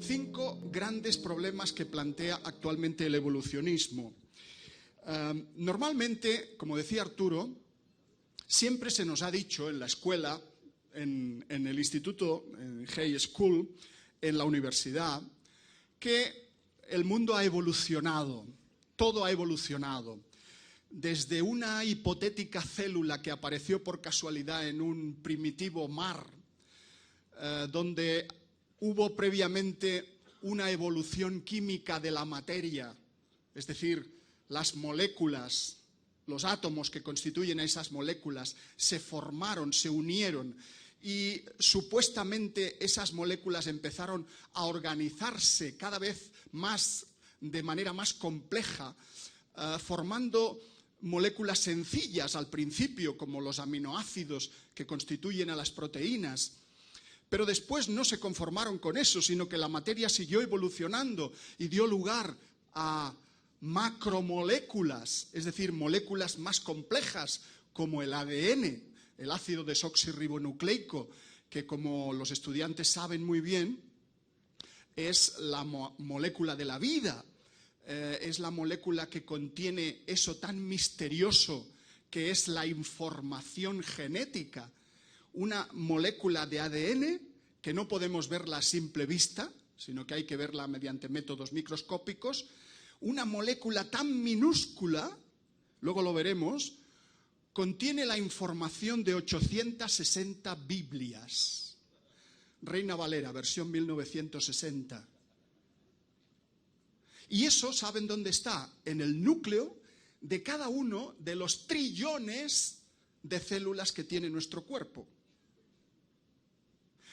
5 grandes problemas que plantea actualmente el evolucionismo. Normalmente, como decía Arturo, siempre se nos ha dicho en la escuela, en el instituto, en High School, en la universidad, que el mundo ha evolucionado, todo ha evolucionado. Desde una hipotética célula que apareció por casualidad en un primitivo mar, donde hubo previamente una evolución química de la materia, es decir, las moléculas, los átomos que constituyen a esas moléculas se formaron, se unieron y supuestamente esas moléculas empezaron a organizarse cada vez más, de manera más compleja, formando moléculas sencillas al principio, como los aminoácidos que constituyen a las proteínas. Pero después no se conformaron con eso, sino que la materia siguió evolucionando y dio lugar a macromoléculas, es decir, moléculas más complejas como el ADN, el ácido desoxirribonucleico, que como los estudiantes saben muy bien, es la molécula de la vida. Es la molécula que contiene eso tan misterioso que es la información genética. Una molécula de ADN que no podemos verla a simple vista, sino que hay que verla mediante métodos microscópicos. Una molécula tan minúscula, luego lo veremos, contiene la información de 860 Biblias. Reina Valera, versión 1960. Y eso, ¿saben dónde está? En el núcleo de cada uno de los trillones de células que tiene nuestro cuerpo.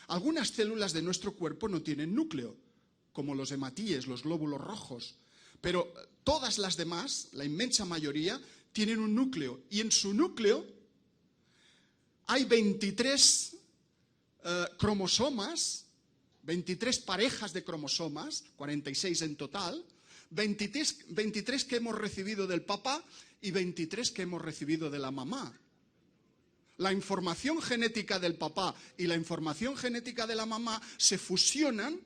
Algunas células de nuestro cuerpo no tienen núcleo, como los hematíes, los glóbulos rojos, pero todas las demás, la inmensa mayoría, tienen un núcleo. Y en su núcleo hay 23 cromosomas, 23 parejas de cromosomas, 46 en total, 23 que hemos recibido del papá y 23 que hemos recibido de la mamá. La información genética del papá y la información genética de la mamá se fusionan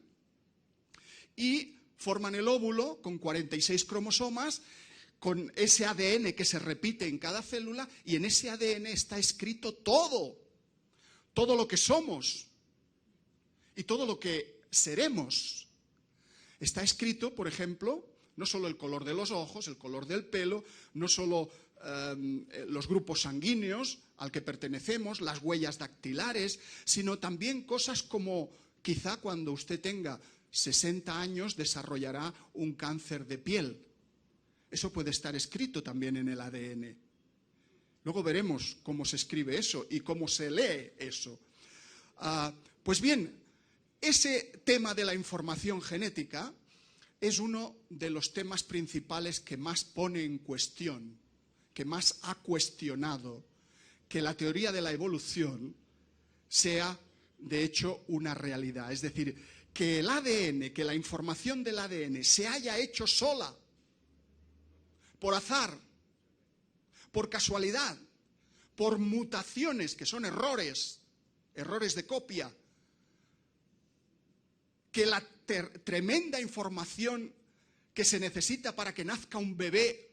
y forman el óvulo con 46 cromosomas, con ese ADN que se repite en cada célula, y en ese ADN está escrito todo lo que somos y todo lo que seremos. Está escrito, por ejemplo, no solo el color de los ojos, el color del pelo, no solo los grupos sanguíneos al que pertenecemos, las huellas dactilares, sino también cosas como quizá cuando usted tenga 60 años desarrollará un cáncer de piel. Eso puede estar escrito también en el ADN. Luego veremos cómo se escribe eso y cómo se lee eso. Pues bien, ese tema de la información genética es uno de los temas principales que más pone en cuestión, que más ha cuestionado que la teoría de la evolución sea, de hecho, una realidad. Es decir, que el ADN, que la información del ADN se haya hecho sola, por azar, por casualidad, por mutaciones, que son errores de copia, que la tremenda información que se necesita para que nazca un bebé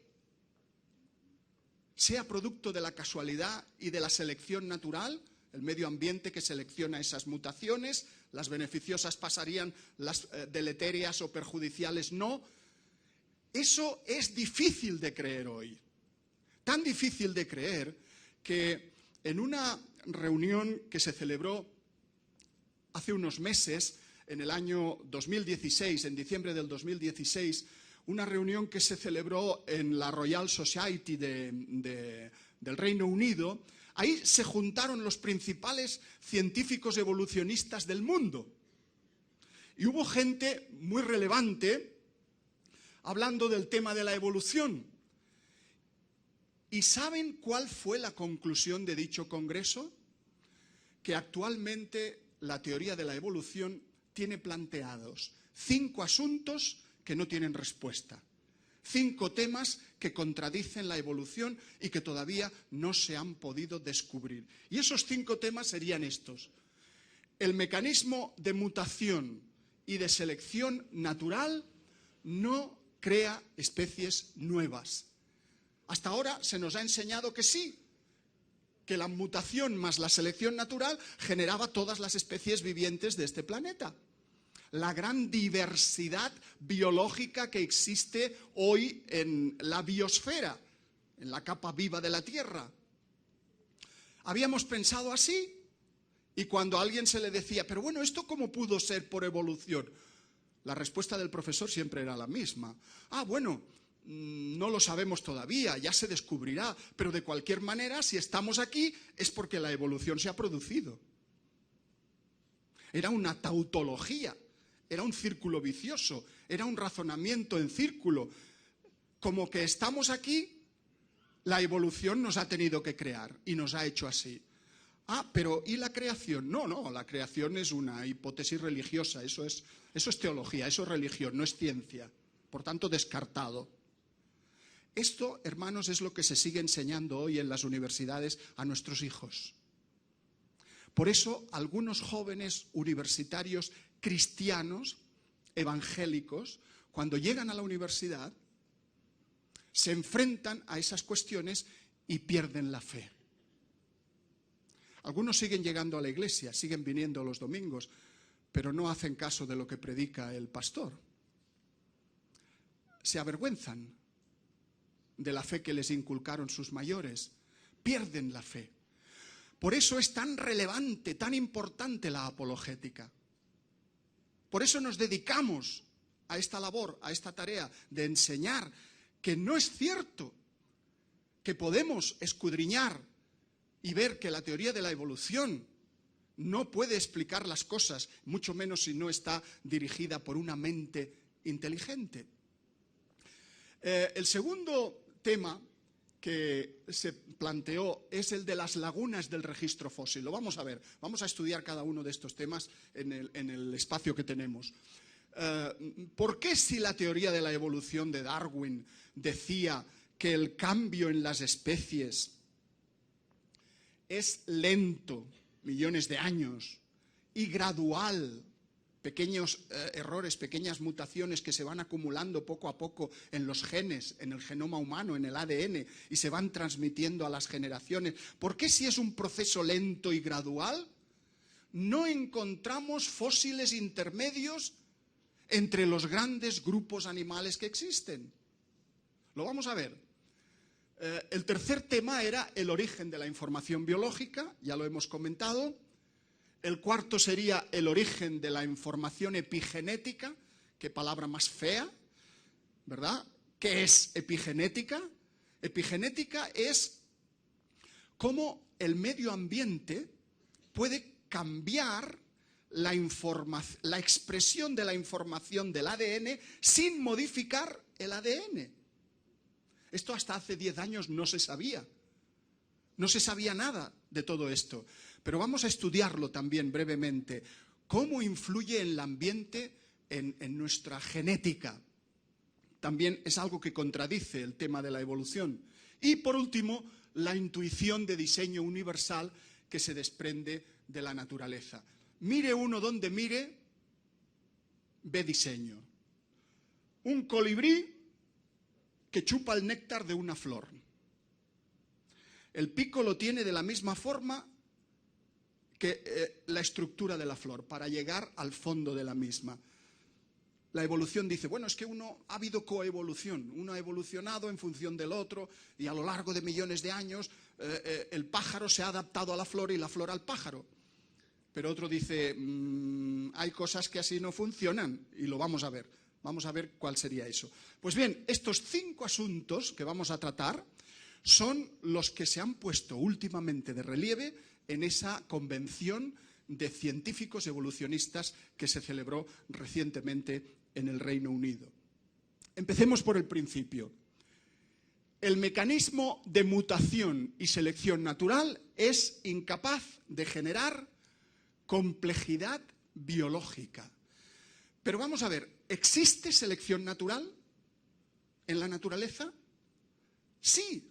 sea producto de la casualidad y de la selección natural, el medio ambiente que selecciona esas mutaciones, las beneficiosas pasarían, las deleterias o perjudiciales no. Eso es difícil de creer hoy. Tan difícil de creer que en una reunión que se celebró hace unos meses, en el año 2016, en diciembre del 2016, una reunión que se celebró en la Royal Society del Reino Unido. Ahí se juntaron los principales científicos evolucionistas del mundo. Y hubo gente muy relevante hablando del tema de la evolución. ¿Y saben cuál fue la conclusión de dicho congreso? Que actualmente la teoría de la evolución tiene planteados 5 asuntos que no tienen respuesta. 5 temas que contradicen la evolución y que todavía no se han podido descubrir. Y esos 5 temas serían estos: el mecanismo de mutación y de selección natural no crea especies nuevas. Hasta ahora se nos ha enseñado que sí, que la mutación más la selección natural generaba todas las especies vivientes de este planeta. La gran diversidad biológica que existe hoy en la biosfera, en la capa viva de la Tierra. Habíamos pensado así, y cuando a alguien se le decía, pero bueno, ¿esto cómo pudo ser por evolución? La respuesta del profesor siempre era la misma. Bueno, no lo sabemos todavía, ya se descubrirá, pero de cualquier manera, si estamos aquí, es porque la evolución se ha producido. Era una tautología, era un círculo vicioso, era un razonamiento en círculo. Como que estamos aquí, la evolución nos ha tenido que crear y nos ha hecho así. Pero ¿y la creación? No, la creación es una hipótesis religiosa, eso es teología, eso es religión, no es ciencia. Por tanto, descartado. Esto, hermanos, es lo que se sigue enseñando hoy en las universidades a nuestros hijos. Por eso, algunos jóvenes universitarios cristianos, evangélicos, cuando llegan a la universidad, se enfrentan a esas cuestiones y pierden la fe. Algunos siguen llegando a la iglesia, siguen viniendo los domingos, pero no hacen caso de lo que predica el pastor. Se avergüenzan de la fe que les inculcaron sus mayores, pierden la fe. Por eso es tan relevante, tan importante la apologética. Por eso nos dedicamos a esta labor, a esta tarea de enseñar que no es cierto que podemos escudriñar y ver que la teoría de la evolución no puede explicar las cosas, mucho menos si no está dirigida por una mente inteligente. El segundo tema que se planteó es el de las lagunas del registro fósil. Lo vamos a ver, vamos a estudiar cada uno de estos temas en el espacio que tenemos. ¿Por qué si la teoría de la evolución de Darwin decía que el cambio en las especies es lento, millones de años, y gradual, pequeños errores, pequeñas mutaciones que se van acumulando poco a poco en los genes, en el genoma humano, en el ADN, y se van transmitiendo a las generaciones? ¿Por qué si es un proceso lento y gradual, no encontramos fósiles intermedios entre los grandes grupos animales que existen? Lo vamos a ver. El tercer tema era el origen de la información biológica, ya lo hemos comentado. El cuarto sería el origen de la información epigenética, qué palabra más fea, ¿verdad? ¿Qué es epigenética? Epigenética es cómo el medio ambiente puede cambiar la expresión de la información del ADN sin modificar el ADN. Esto hasta hace 10 años no se sabía. No se sabía nada de todo esto. Pero vamos a estudiarlo también brevemente. ¿Cómo influye el ambiente en nuestra genética? También es algo que contradice el tema de la evolución. Y por último, la intuición de diseño universal que se desprende de la naturaleza. Mire uno donde mire, ve diseño. Un colibrí que chupa el néctar de una flor. El pico lo tiene de la misma forma que la estructura de la flor, para llegar al fondo de la misma. La evolución dice, bueno, es que ha habido coevolución, uno ha evolucionado en función del otro, y a lo largo de millones de años el pájaro se ha adaptado a la flor y la flor al pájaro. Pero otro dice, hay cosas que así no funcionan, y lo vamos a ver. Vamos a ver cuál sería eso. Pues bien, estos 5 asuntos que vamos a tratar son los que se han puesto últimamente de relieve en esa convención de científicos evolucionistas que se celebró recientemente en el Reino Unido. Empecemos por el principio. El mecanismo de mutación y selección natural es incapaz de generar complejidad biológica. Pero vamos a ver, ¿existe selección natural en la naturaleza? Sí,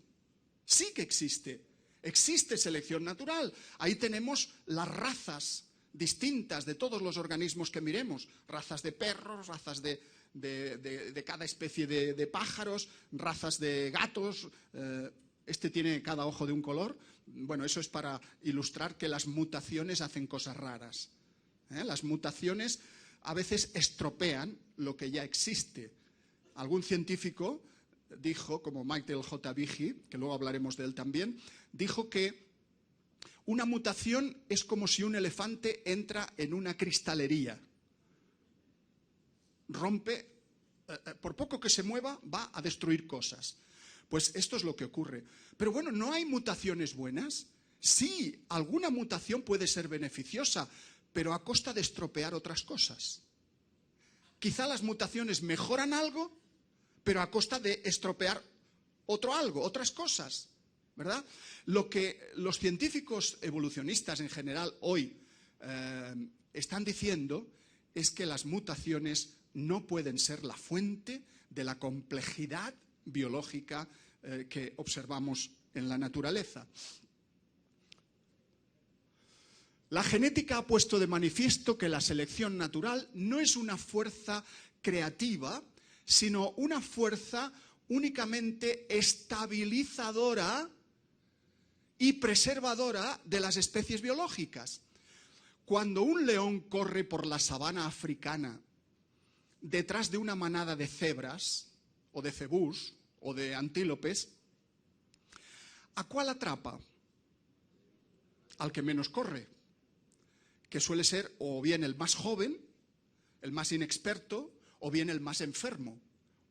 sí que existe. Existe selección natural. Ahí tenemos las razas distintas de todos los organismos que miremos, razas de perros, razas de cada especie de pájaros, razas de gatos, este tiene cada ojo de un color. Bueno, eso es para ilustrar que las mutaciones hacen cosas raras. Las mutaciones a veces estropean lo que ya existe. Algún científico dijo, como Michael J. Behe, que luego hablaremos de él también, dijo que una mutación es como si un elefante entra en una cristalería. Rompe, por poco que se mueva, va a destruir cosas. Pues esto es lo que ocurre. Pero bueno, ¿no hay mutaciones buenas? Sí, alguna mutación puede ser beneficiosa, pero a costa de estropear otras cosas. Quizá las mutaciones mejoran algo, pero a costa de estropear otro algo, otras cosas, ¿verdad? Lo que los científicos evolucionistas en general hoy están diciendo es que las mutaciones no pueden ser la fuente de la complejidad biológica que observamos en la naturaleza. La genética ha puesto de manifiesto que la selección natural no es una fuerza creativa, sino una fuerza únicamente estabilizadora y preservadora de las especies biológicas. Cuando un león corre por la sabana africana detrás de una manada de cebras, o de cebús, o de antílopes, ¿a cuál atrapa? Al que menos corre, que suele ser o bien el más joven, el más inexperto, o bien el más enfermo,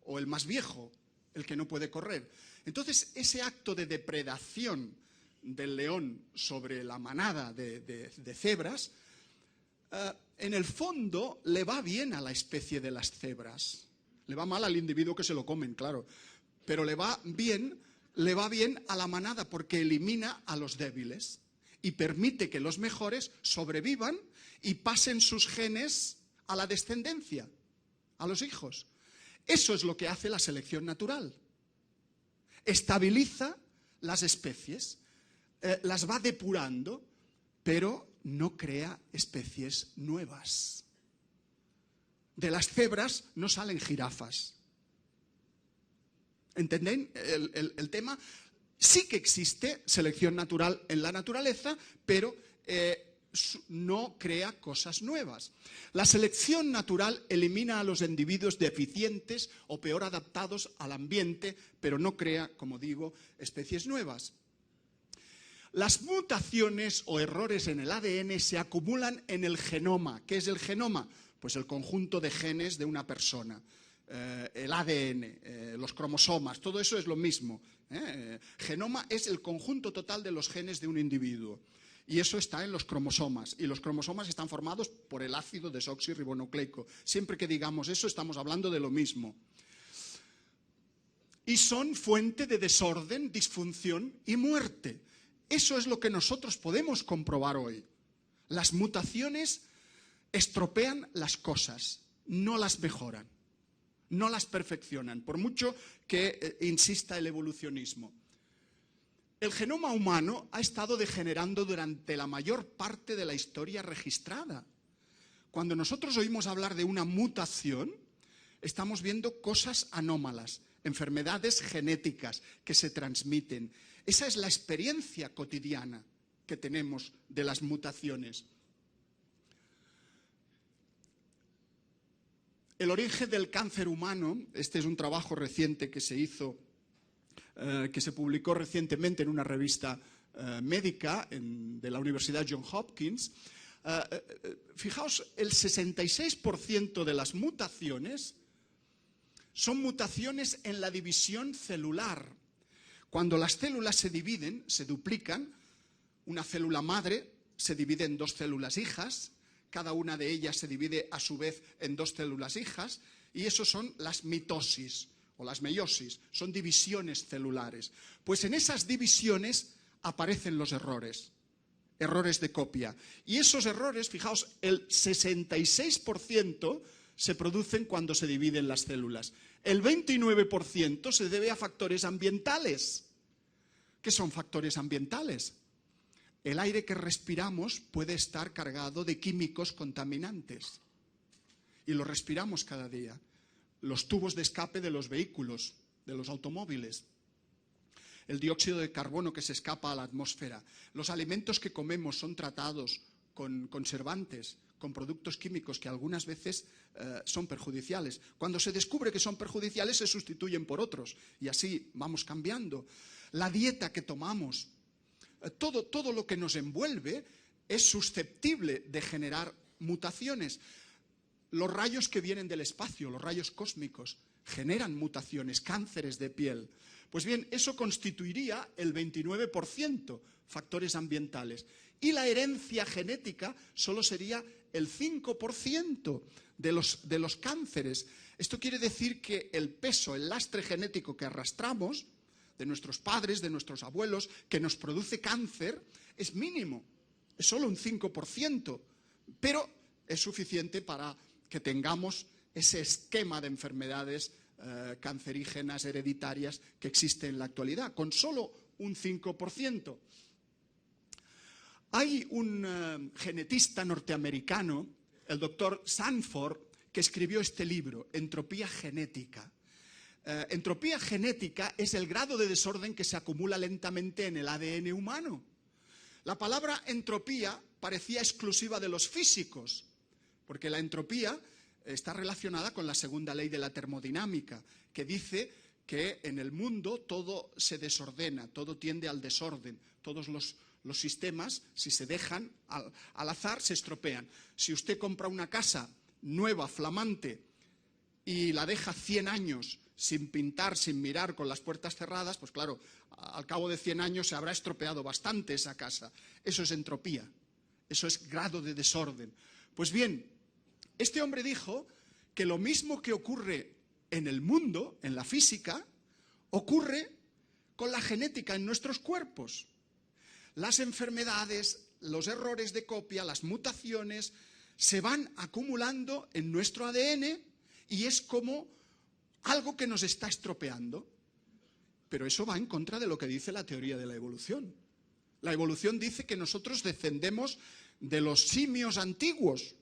o el más viejo, el que no puede correr. Entonces, ese acto de depredación del león sobre la manada de cebras, en el fondo le va bien a la especie de las cebras. Le va mal al individuo que se lo comen, claro, pero le va bien a la manada porque elimina a los débiles y permite que los mejores sobrevivan y pasen sus genes a la descendencia, a los hijos. Eso es lo que hace la selección natural. Estabiliza las especies, las va depurando, pero no crea especies nuevas. De las cebras no salen jirafas. ¿Entendéis el tema? Sí que existe selección natural en la naturaleza, pero no crea cosas nuevas. La selección natural elimina a los individuos deficientes o peor adaptados al ambiente, pero no crea, como digo, especies nuevas. Las mutaciones o errores en el ADN se acumulan en el genoma. ¿Qué es el genoma? Pues el conjunto de genes de una persona. El ADN, los cromosomas, todo eso es lo mismo. Genoma es el conjunto total de los genes de un individuo. Y eso está en los cromosomas. Y los cromosomas están formados por el ácido desoxirribonucleico. Siempre que digamos eso, estamos hablando de lo mismo. Y son fuente de desorden, disfunción y muerte. Eso es lo que nosotros podemos comprobar hoy. Las mutaciones estropean las cosas, no las mejoran, no las perfeccionan, por mucho que insista el evolucionismo. El genoma humano ha estado degenerando durante la mayor parte de la historia registrada. Cuando nosotros oímos hablar de una mutación, estamos viendo cosas anómalas, enfermedades genéticas que se transmiten. Esa es la experiencia cotidiana que tenemos de las mutaciones. El origen del cáncer humano, este es un trabajo reciente que se hizo, que se publicó recientemente en una revista médica de la Universidad Johns Hopkins. Fijaos, el 66% de las mutaciones son mutaciones en la división celular. Cuando las células se dividen, se duplican, una célula madre se divide en dos células hijas, cada una de ellas se divide a su vez en dos células hijas, y eso son las mitosis o las meiosis, son divisiones celulares. Pues en esas divisiones aparecen los errores de copia. Y esos errores, fijaos, el 66% se producen cuando se dividen las células. El 29% se debe a factores ambientales. ¿Qué son factores ambientales? el aire que respiramos puede estar cargado de químicos contaminantes. Y lo respiramos cada día. Los tubos de escape de los vehículos, de los automóviles. El dióxido de carbono que se escapa a la atmósfera. Los alimentos que comemos son tratados con conservantes, con productos químicos que algunas veces son perjudiciales. Cuando se descubre que son perjudiciales, se sustituyen por otros. Y así vamos cambiando. La dieta que tomamos, todo lo que nos envuelve es susceptible de generar mutaciones. Los rayos que vienen del espacio, los rayos cósmicos, generan mutaciones, cánceres de piel. Pues bien, eso constituiría el 29%, factores ambientales. Y la herencia genética solo sería el 5% de los cánceres. Esto quiere decir que el peso, el lastre genético que arrastramos, de nuestros padres, de nuestros abuelos, que nos produce cáncer, es mínimo. Es solo un 5%, pero es suficiente para que tengamos ese esquema de enfermedades cancerígenas hereditarias que existe en la actualidad, con solo un 5%. Hay un genetista norteamericano, el doctor Sanford, que escribió este libro, Entropía genética. Entropía genética es el grado de desorden que se acumula lentamente en el ADN humano. La palabra entropía parecía exclusiva de los físicos, porque la entropía está relacionada con la segunda ley de la termodinámica, que dice que en el mundo todo se desordena, todo tiende al desorden, todos los sistemas, si se dejan al azar, se estropean. Si usted compra una casa nueva, flamante, y la deja 100 años sin pintar, sin mirar, con las puertas cerradas, pues claro, al cabo de 100 años se habrá estropeado bastante esa casa. Eso es entropía, eso es grado de desorden. Pues bien, este hombre dijo que lo mismo que ocurre en el mundo, en la física, ocurre con la genética en nuestros cuerpos. Las enfermedades, los errores de copia, las mutaciones, se van acumulando en nuestro ADN y es como algo que nos está estropeando. Pero eso va en contra de lo que dice la teoría de la evolución. La evolución dice que nosotros descendemos de los simios antiguos,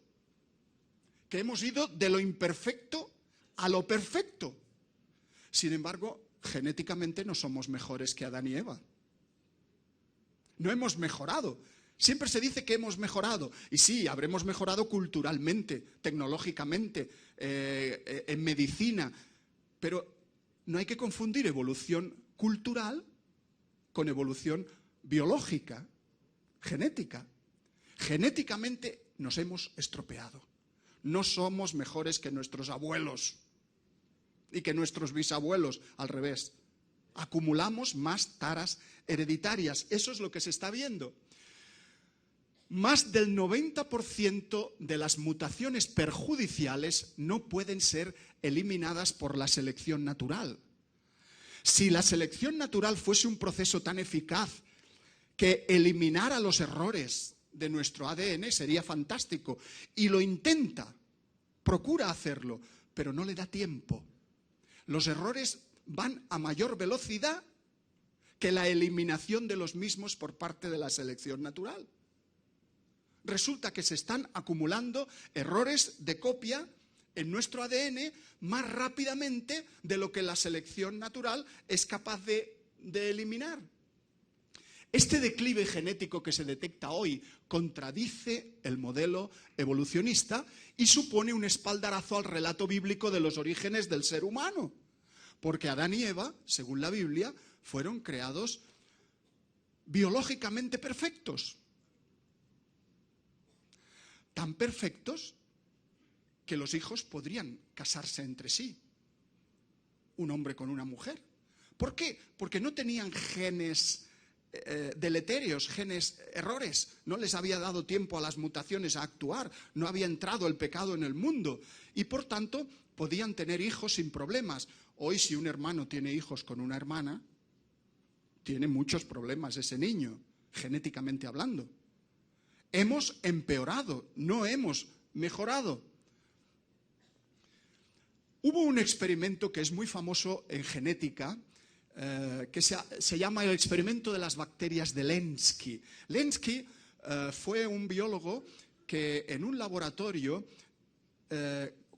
que hemos ido de lo imperfecto a lo perfecto. Sin embargo, genéticamente no somos mejores que Adán y Eva. No hemos mejorado. Siempre se dice que hemos mejorado. Y sí, habremos mejorado culturalmente, tecnológicamente, en medicina. Pero no hay que confundir evolución cultural con evolución biológica, genética. Genéticamente nos hemos estropeado. No somos mejores que nuestros abuelos y que nuestros bisabuelos, al revés. Acumulamos más taras hereditarias. Eso es lo que se está viendo. Más del 90% de las mutaciones perjudiciales no pueden ser eliminadas por la selección natural. Si la selección natural fuese un proceso tan eficaz que eliminara los errores de nuestro ADN, sería fantástico. Y lo intenta, procura hacerlo, pero no le da tiempo. Los errores van a mayor velocidad que la eliminación de los mismos por parte de la selección natural. Resulta que se están acumulando errores de copia en nuestro ADN más rápidamente de lo que la selección natural es capaz de eliminar. Este declive genético que se detecta hoy contradice el modelo evolucionista y supone un espaldarazo al relato bíblico de los orígenes del ser humano. Porque Adán y Eva, según la Biblia, fueron creados biológicamente perfectos. Tan perfectos que los hijos podrían casarse entre sí. Un hombre con una mujer. ¿Por qué? Porque no tenían genes deleterios, genes errores. No les había dado tiempo a las mutaciones a actuar. No había entrado el pecado en el mundo. Y por tanto, podían tener hijos sin problemas. Hoy, si un hermano tiene hijos con una hermana, tiene muchos problemas ese niño, genéticamente hablando. Hemos empeorado, no hemos mejorado. Hubo un experimento que es muy famoso en genética, que se llama el experimento de las bacterias de Lenski. Lenski fue un biólogo que en un laboratorio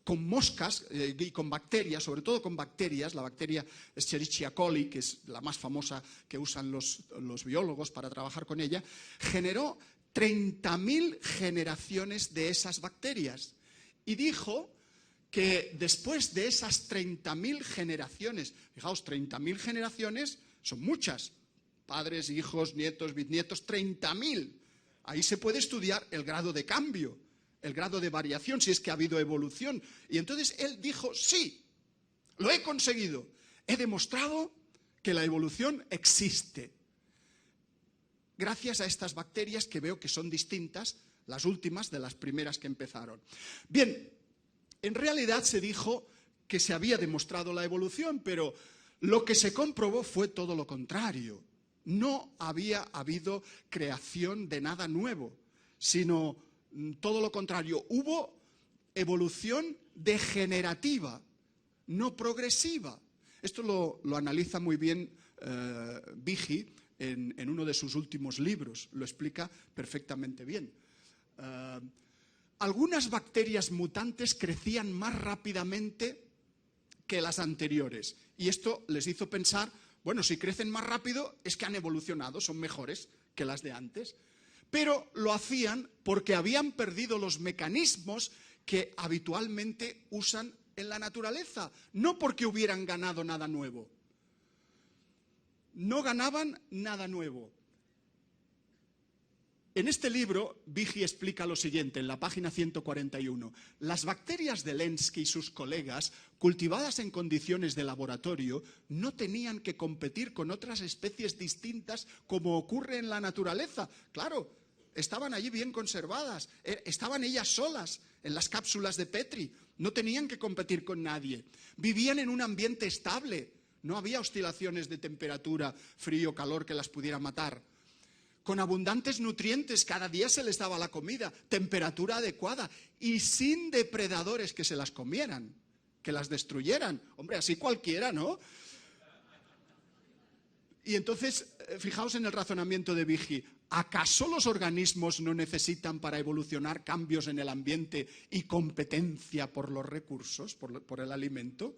con moscas y con bacterias, sobre todo con bacterias, la bacteria Escherichia coli, que es la más famosa que usan los biólogos para trabajar con ella, generó 30.000 generaciones de esas bacterias. Y dijo que después de esas 30.000 generaciones, fijaos, 30.000 generaciones son muchas, padres, hijos, nietos, bisnietos, 30.000. Ahí se puede estudiar el grado de cambio, el grado de variación, si es que ha habido evolución. Y entonces él dijo, sí, lo he conseguido, he demostrado que la evolución existe. Gracias a estas bacterias que veo que son distintas, las últimas de las primeras que empezaron. Bien, en realidad se dijo que se había demostrado la evolución, pero lo que se comprobó fue todo lo contrario. No había habido creación de nada nuevo, sino todo lo contrario. Hubo evolución degenerativa, no progresiva. Esto lo analiza muy bien Behe en uno de sus últimos libros, lo explica perfectamente bien. Algunas bacterias mutantes crecían más rápidamente que las anteriores y esto les hizo pensar, bueno, si crecen más rápido es que han evolucionado, son mejores que las de antes. Pero lo hacían porque habían perdido los mecanismos que habitualmente usan en la naturaleza, no porque hubieran ganado nada nuevo. No ganaban nada nuevo. En este libro, Behe explica lo siguiente, en la página 141. Las bacterias de Lenski y sus colegas, cultivadas en condiciones de laboratorio, no tenían que competir con otras especies distintas como ocurre en la naturaleza. Claro, estaban allí bien conservadas, estaban ellas solas en las cápsulas de Petri, no tenían que competir con nadie. Vivían en un ambiente estable, no había oscilaciones de temperatura, frío, calor que las pudiera matar. Con abundantes nutrientes, cada día se les daba la comida, temperatura adecuada y sin depredadores que se las comieran, que las destruyeran. Hombre, así cualquiera, ¿no? Y entonces, fijaos en el razonamiento de Behe. ¿Acaso los organismos no necesitan para evolucionar cambios en el ambiente y competencia por los recursos, por el alimento?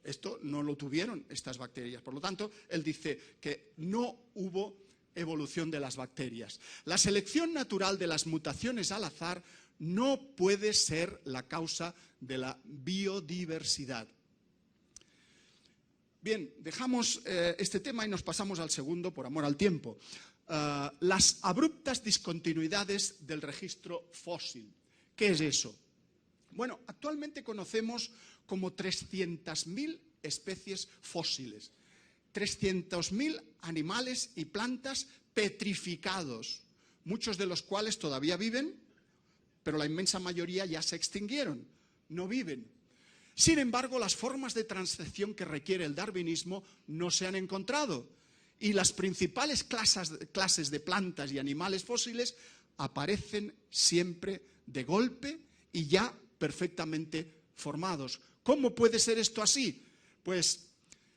Esto no lo tuvieron estas bacterias. Por lo tanto, él dice que no hubo evolución de las bacterias. La selección natural de las mutaciones al azar no puede ser la causa de la biodiversidad. Bien, dejamos este tema y nos pasamos al segundo, por amor al tiempo. Las abruptas discontinuidades del registro fósil. ¿Qué es eso? Bueno, actualmente conocemos como 300.000 especies fósiles. 300.000 animales y plantas petrificados, muchos de los cuales todavía viven, pero la inmensa mayoría ya se extinguieron, no viven. Sin embargo, las formas de transección que requiere el darwinismo no se han encontrado y las principales clases de plantas y animales fósiles aparecen siempre de golpe y ya perfectamente formados. ¿Cómo puede ser esto así? Pues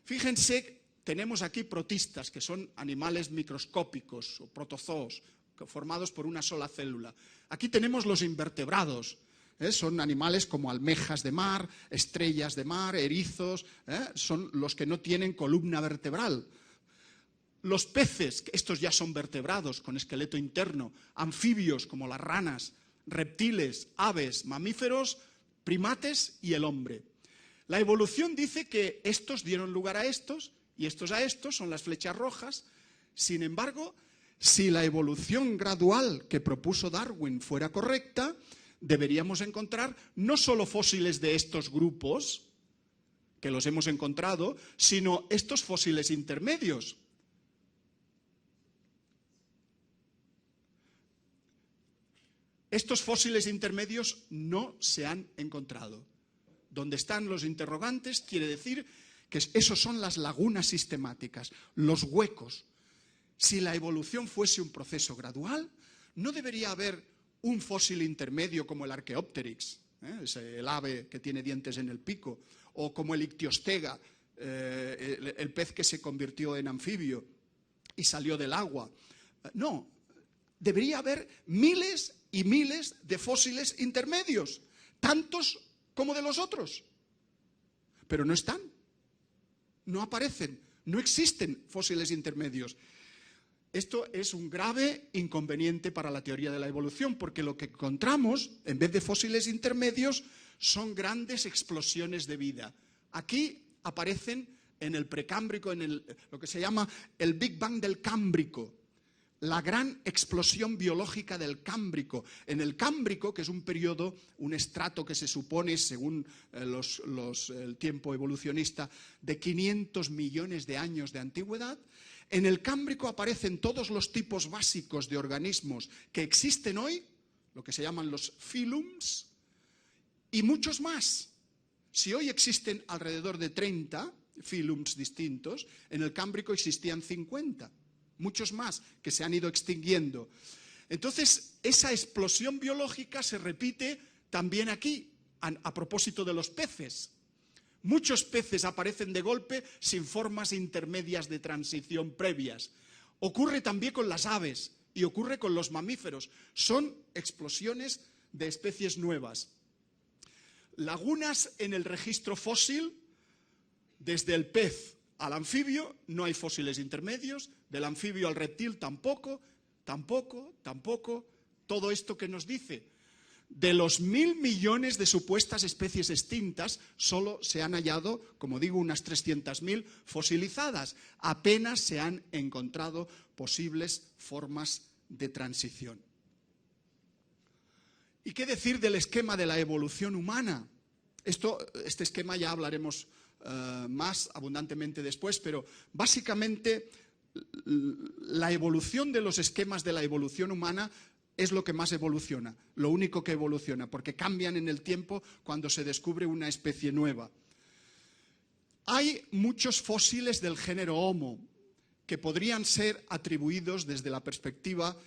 fíjense, tenemos aquí protistas, que son animales microscópicos o protozoos, formados por una sola célula. Aquí tenemos los invertebrados, son animales como almejas de mar, estrellas de mar, erizos, son los que no tienen columna vertebral. Los peces, estos ya son vertebrados, con esqueleto interno, anfibios como las ranas, reptiles, aves, mamíferos, primates y el hombre. La evolución dice que estos dieron lugar a estos y estos a estos, son las flechas rojas. Sin embargo, si la evolución gradual que propuso Darwin fuera correcta, deberíamos encontrar no solo fósiles de estos grupos, que los hemos encontrado, sino estos fósiles intermedios. Estos fósiles intermedios no se han encontrado. Donde están los interrogantes quiere decir que esos son las lagunas sistemáticas, los huecos. Si la evolución fuese un proceso gradual, no debería haber un fósil intermedio como el Archaeopteryx, el ave que tiene dientes en el pico, o como el Ictiostega, el pez que se convirtió en anfibio y salió del agua. No, debería haber miles y miles de fósiles intermedios, tantos como de los otros. Pero no están, no aparecen, no existen fósiles intermedios. Esto es un grave inconveniente para la teoría de la evolución, porque lo que encontramos, en vez de fósiles intermedios, son grandes explosiones de vida. Aquí aparecen en el precámbrico, en lo que se llama el Big Bang del Cámbrico, la gran explosión biológica del Cámbrico. En el Cámbrico, que es un periodo, un estrato que se supone, según el tiempo evolucionista, de 500 millones de años de antigüedad, en el Cámbrico aparecen todos los tipos básicos de organismos que existen hoy, lo que se llaman los phylums, y muchos más. Si hoy existen alrededor de 30 phylums distintos, en el Cámbrico existían 50. Muchos más que se han ido extinguiendo. Entonces, esa explosión biológica se repite también aquí, a propósito de los peces. Muchos peces aparecen de golpe sin formas intermedias de transición previas. Ocurre también con las aves y ocurre con los mamíferos. Son explosiones de especies nuevas. Lagunas en el registro fósil, desde el pez al anfibio no hay fósiles intermedios, del anfibio al reptil tampoco. Todo esto que nos dice, de los 1.000 millones de supuestas especies extintas, solo se han hallado, como digo, unas 300.000 fosilizadas. Apenas se han encontrado posibles formas de transición. ¿Y qué decir del esquema de la evolución humana? Este esquema ya hablaremos más abundantemente después, pero básicamente la evolución de los esquemas de la evolución humana es lo que más evoluciona, lo único que evoluciona, porque cambian en el tiempo cuando se descubre una especie nueva. Hay muchos fósiles del género Homo que podrían ser atribuidos desde la perspectiva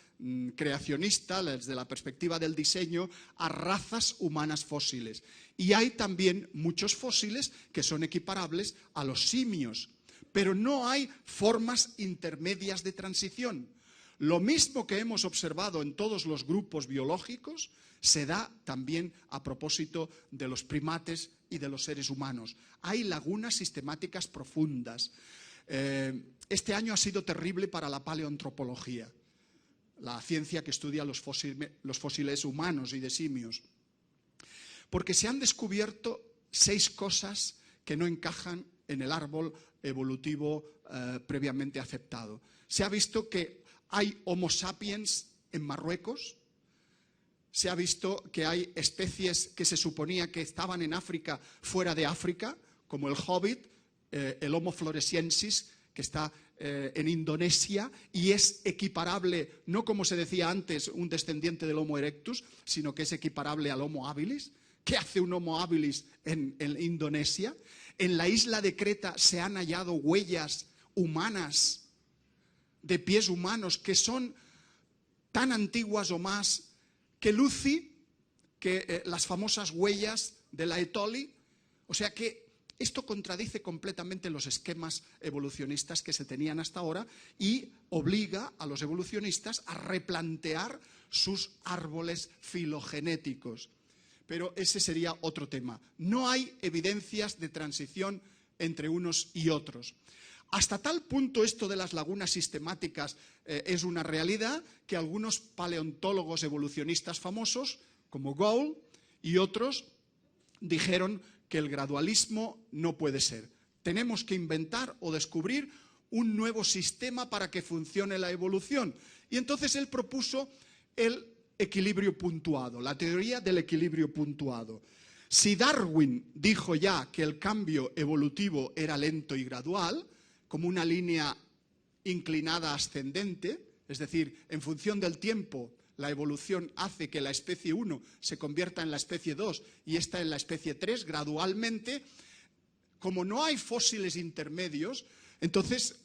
creacionista, desde la perspectiva del diseño, a razas humanas fósiles. Y hay también muchos fósiles que son equiparables a los simios, pero no hay formas intermedias de transición. Lo mismo que hemos observado en todos los grupos biológicos se da también a propósito de los primates y de los seres humanos. Hay lagunas sistemáticas profundas. Este año ha sido terrible para la paleoantropología, la ciencia que estudia los fósiles humanos y de simios, porque se han descubierto 6 cosas que no encajan en el árbol evolutivo previamente aceptado. Se ha visto que hay Homo sapiens en Marruecos, se ha visto que hay especies que se suponía que estaban en África fuera de África, como el hobbit, el Homo floresiensis, que está en Indonesia y es equiparable, no como se decía antes, un descendiente del Homo erectus, sino que es equiparable al Homo habilis. ¿Qué hace un Homo habilis en Indonesia? En la isla de Creta se han hallado huellas humanas, de pies humanos, que son tan antiguas o más que Lucy, que las famosas huellas de la Etoli. O sea que esto contradice completamente los esquemas evolucionistas que se tenían hasta ahora y obliga a los evolucionistas a replantear sus árboles filogenéticos. Pero ese sería otro tema. No hay evidencias de transición entre unos y otros. Hasta tal punto esto de las lagunas sistemáticas es una realidad que algunos paleontólogos evolucionistas famosos, como Gould y otros, dijeron que el gradualismo no puede ser. Tenemos que inventar o descubrir un nuevo sistema para que funcione la evolución. Y entonces él propuso el equilibrio puntuado, la teoría del equilibrio puntuado. Si Darwin dijo ya que el cambio evolutivo era lento y gradual, como una línea inclinada ascendente, es decir, en función del tiempo, la evolución hace que la especie 1 se convierta en la especie 2 y esta en la especie 3 gradualmente. Como no hay fósiles intermedios, entonces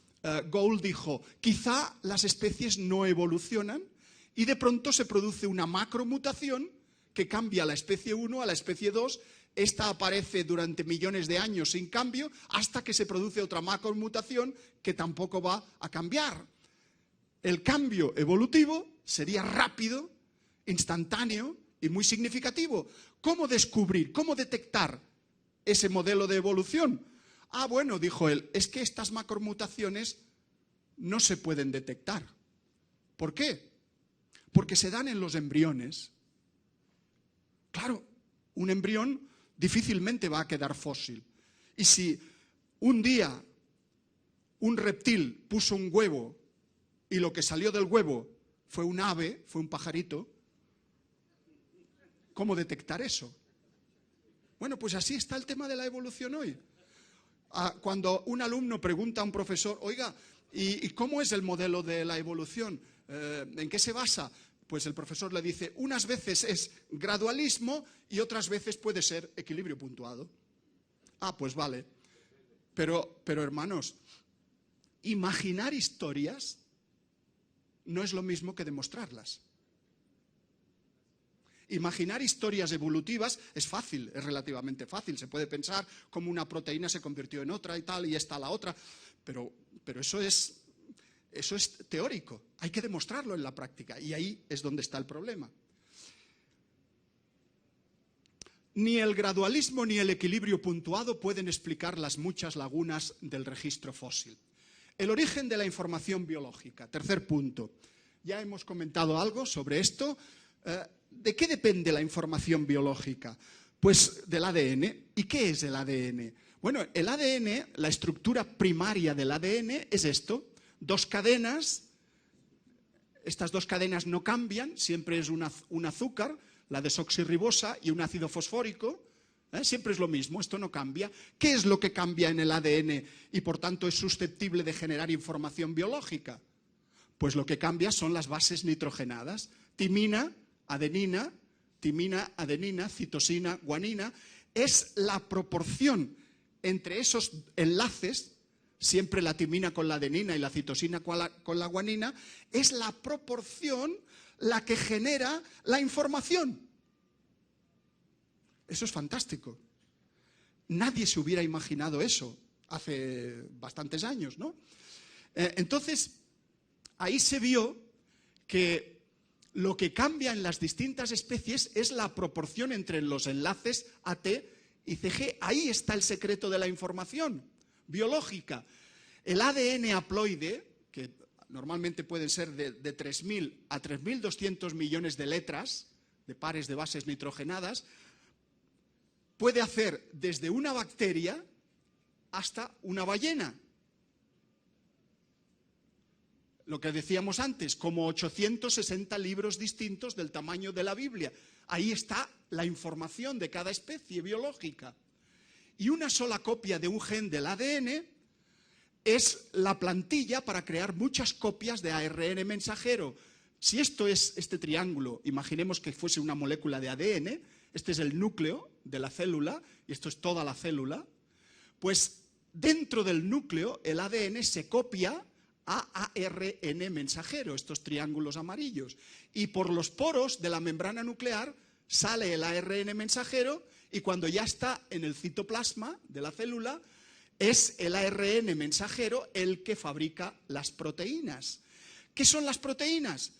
Gould dijo, quizá las especies no evolucionan y de pronto se produce una macromutación que cambia la especie 1 a la especie 2 esta aparece durante millones de años sin cambio hasta que se produce otra macromutación que tampoco va a cambiar. El cambio evolutivo sería rápido, instantáneo y muy significativo. ¿Cómo descubrir, cómo detectar ese modelo de evolución? Ah, bueno, dijo él, es que estas macromutaciones no se pueden detectar. ¿Por qué? Porque se dan en los embriones. Claro, un embrión difícilmente va a quedar fósil. Y si un día un reptil puso un huevo y lo que salió del huevo fue un ave, fue un pajarito, ¿cómo detectar eso? Bueno, pues así está el tema de la evolución hoy. Cuando un alumno pregunta a un profesor, oiga, ¿y cómo es el modelo de la evolución? ¿En qué se basa? Pues el profesor le dice, unas veces es gradualismo y otras veces puede ser equilibrio puntuado. Ah, pues vale. Pero hermanos, imaginar historias no es lo mismo que demostrarlas. Imaginar historias evolutivas es fácil, es relativamente fácil. Se puede pensar cómo una proteína se convirtió en otra y tal, y está la otra. Pero eso es teórico. Hay que demostrarlo en la práctica. Y ahí es donde está el problema. Ni el gradualismo ni el equilibrio puntuado pueden explicar las muchas lagunas del registro fósil. El origen de la información biológica. Tercer punto. Ya hemos comentado algo sobre esto. ¿De qué depende la información biológica? Pues del ADN. ¿Y qué es el ADN? Bueno, el ADN, la estructura primaria del ADN es esto. Dos cadenas. Estas dos cadenas no cambian, siempre es un azúcar, la desoxirribosa, y un ácido fosfórico. Siempre es lo mismo, esto no cambia. ¿Qué es lo que cambia en el ADN y por tanto es susceptible de generar información biológica? Pues lo que cambia son las bases nitrogenadas. Timina, adenina, citosina, guanina. Es la proporción entre esos enlaces, siempre la timina con la adenina y la citosina con la guanina, es la proporción la que genera la información. Eso es fantástico. Nadie se hubiera imaginado eso hace bastantes años, ¿no? Entonces, ahí se vio que lo que cambia en las distintas especies es la proporción entre los enlaces AT y CG. Ahí está el secreto de la información biológica. El ADN haploide, que normalmente pueden ser de 3.000 a 3.200 millones de letras, de pares de bases nitrogenadas, puede hacer desde una bacteria hasta una ballena. Lo que decíamos antes, como 860 libros distintos del tamaño de la Biblia. Ahí está la información de cada especie biológica. Y una sola copia de un gen del ADN es la plantilla para crear muchas copias de ARN mensajero. Si esto es este triángulo, imaginemos que fuese una molécula de ADN, este es el núcleo de la célula y esto es toda la célula, pues dentro del núcleo el ADN se copia a ARN mensajero, estos triángulos amarillos, y por los poros de la membrana nuclear sale el ARN mensajero y cuando ya está en el citoplasma de la célula es el ARN mensajero el que fabrica las proteínas. ¿Qué son las proteínas?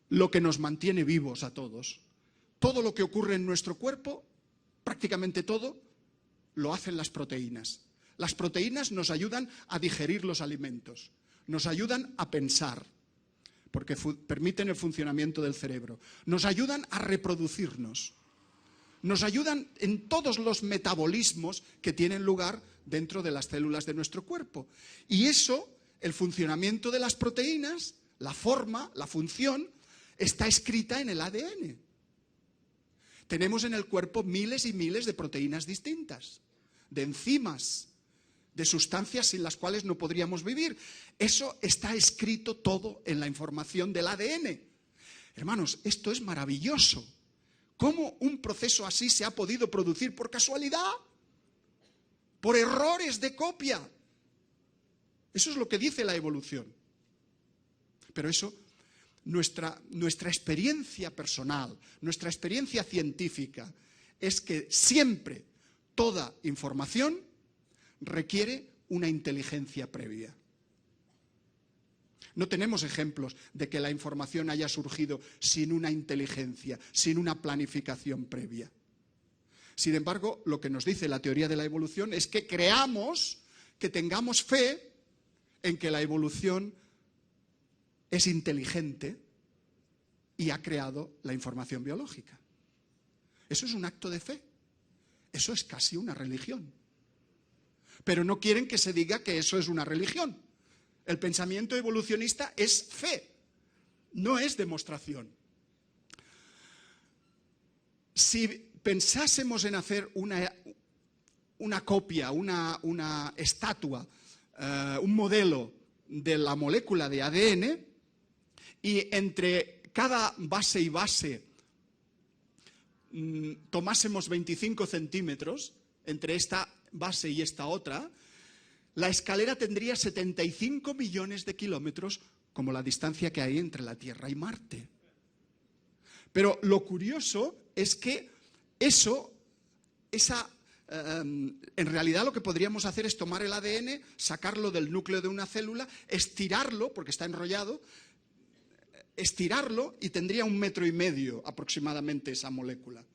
Lo que nos mantiene vivos a todos. Todo lo que ocurre en nuestro cuerpo, prácticamente todo, lo hacen las proteínas. Las proteínas nos ayudan a digerir los alimentos, nos ayudan a pensar, porque permiten el funcionamiento del cerebro, nos ayudan a reproducirnos, nos ayudan en todos los metabolismos que tienen lugar dentro de las células de nuestro cuerpo. Y eso, el funcionamiento de las proteínas, la forma, la función, está escrita en el ADN. Tenemos en el cuerpo miles y miles de proteínas distintas, de enzimas, de sustancias sin las cuales no podríamos vivir. Eso está escrito todo en la información del ADN. Hermanos, esto es maravilloso. ¿Cómo un proceso así se ha podido producir por casualidad? Por errores de copia. Eso es lo que dice la evolución. Pero eso, nuestra experiencia personal, nuestra experiencia científica, es que siempre toda información requiere una inteligencia previa. No tenemos ejemplos de que la información haya surgido sin una inteligencia, sin una planificación previa. Sin embargo, lo que nos dice la teoría de la evolución es que creamos, que tengamos fe en que la evolución es inteligente y ha creado la información biológica. Eso es un acto de fe. Eso es casi una religión. Pero no quieren que se diga que eso es una religión. El pensamiento evolucionista es fe, no es demostración. Si pensásemos en hacer una copia, una estatua, un modelo de la molécula de ADN, y entre cada base y base tomásemos 25 centímetros, entre esta base y esta otra, la escalera tendría 75 millones de kilómetros, como la distancia que hay entre la Tierra y Marte. Pero lo curioso es que en realidad lo que podríamos hacer es tomar el ADN, sacarlo del núcleo de una célula, estirarlo, porque está enrollado, estirarlo y tendría 1,5 metros aproximadamente esa molécula.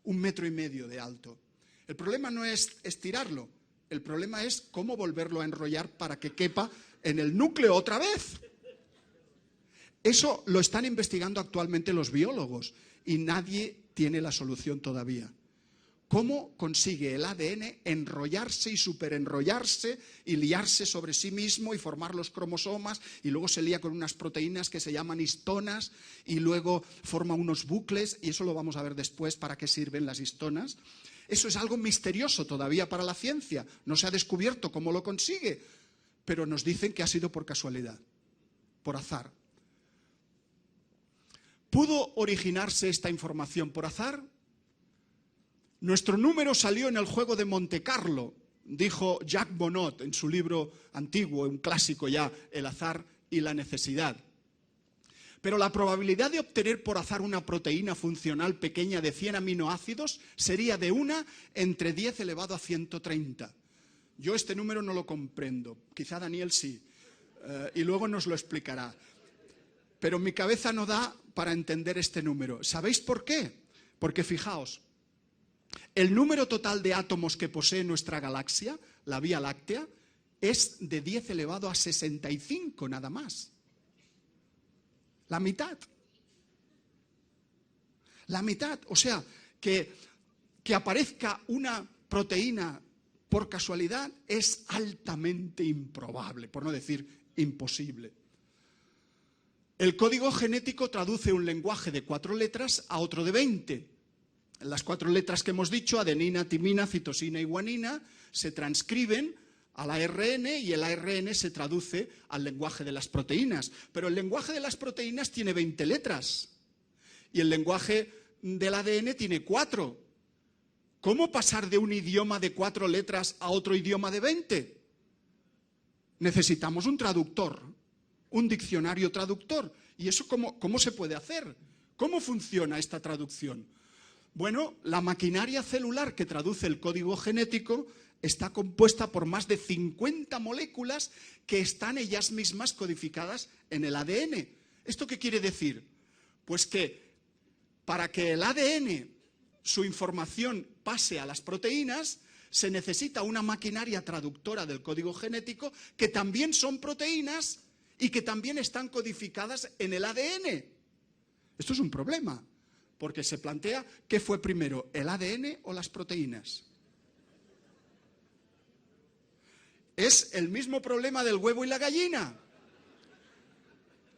1,5 metros de alto. El problema no es estirarlo, el problema es cómo volverlo a enrollar para que quepa en el núcleo otra vez. Eso lo están investigando actualmente los biólogos y nadie tiene la solución todavía. ¿Cómo consigue el ADN enrollarse y superenrollarse y liarse sobre sí mismo y formar los cromosomas y luego se lía con unas proteínas que se llaman histonas y luego forma unos bucles y eso lo vamos a ver después para qué sirven las histonas? Eso es algo misterioso todavía para la ciencia. No se ha descubierto cómo lo consigue, pero nos dicen que ha sido por casualidad, por azar. ¿Pudo originarse esta información por azar? Nuestro número salió en el juego de Monte Carlo, dijo Jacques Monod en su libro antiguo, un clásico ya, El azar y la necesidad. Pero la probabilidad de obtener por azar una proteína funcional pequeña de 100 aminoácidos sería de 1 entre 10 elevado a 130. Yo este número no lo comprendo, quizá Daniel sí, y luego nos lo explicará. Pero mi cabeza no da para entender este número. ¿Sabéis por qué? Porque fijaos, el número total de átomos que posee nuestra galaxia, la Vía Láctea, es de 10 elevado a 65 nada más. La mitad. La mitad. O sea, que aparezca una proteína por casualidad es altamente improbable, por no decir imposible. El código genético traduce un lenguaje de 4 letras a otro de 20. Las 4 letras que hemos dicho, adenina, timina, citosina y guanina, se transcriben al ARN y el ARN se traduce al lenguaje de las proteínas. Pero el lenguaje de las proteínas tiene 20 letras y el lenguaje del ADN tiene 4. ¿Cómo pasar de un idioma de 4 letras a otro idioma de 20? Necesitamos un traductor, un diccionario traductor. ¿Y eso cómo se puede hacer? ¿Cómo funciona esta traducción? Bueno, la maquinaria celular que traduce el código genético está compuesta por más de 50 moléculas que están ellas mismas codificadas en el ADN. ¿Esto qué quiere decir? Pues que para que el ADN, su información pase a las proteínas, se necesita una maquinaria traductora del código genético que también son proteínas y que también están codificadas en el ADN. Esto es un problema, porque se plantea ¿qué fue primero, el ADN o las proteínas? Es el mismo problema del huevo y la gallina.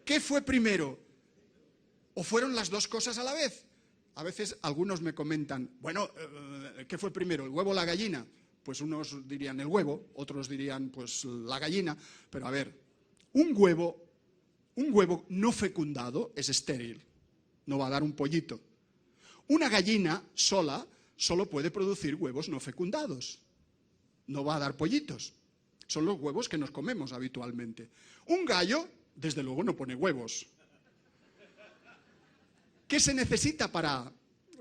¿Qué fue primero? ¿O fueron las dos cosas a la vez? A veces algunos me comentan, bueno, ¿qué fue primero, el huevo o la gallina? Pues unos dirían el huevo, otros dirían pues la gallina. Pero a ver, un huevo no fecundado es estéril, no va a dar un pollito. Una gallina sola solo puede producir huevos no fecundados, no va a dar pollitos. Son los huevos que nos comemos habitualmente. Un gallo, desde luego, no pone huevos. ¿Qué se necesita para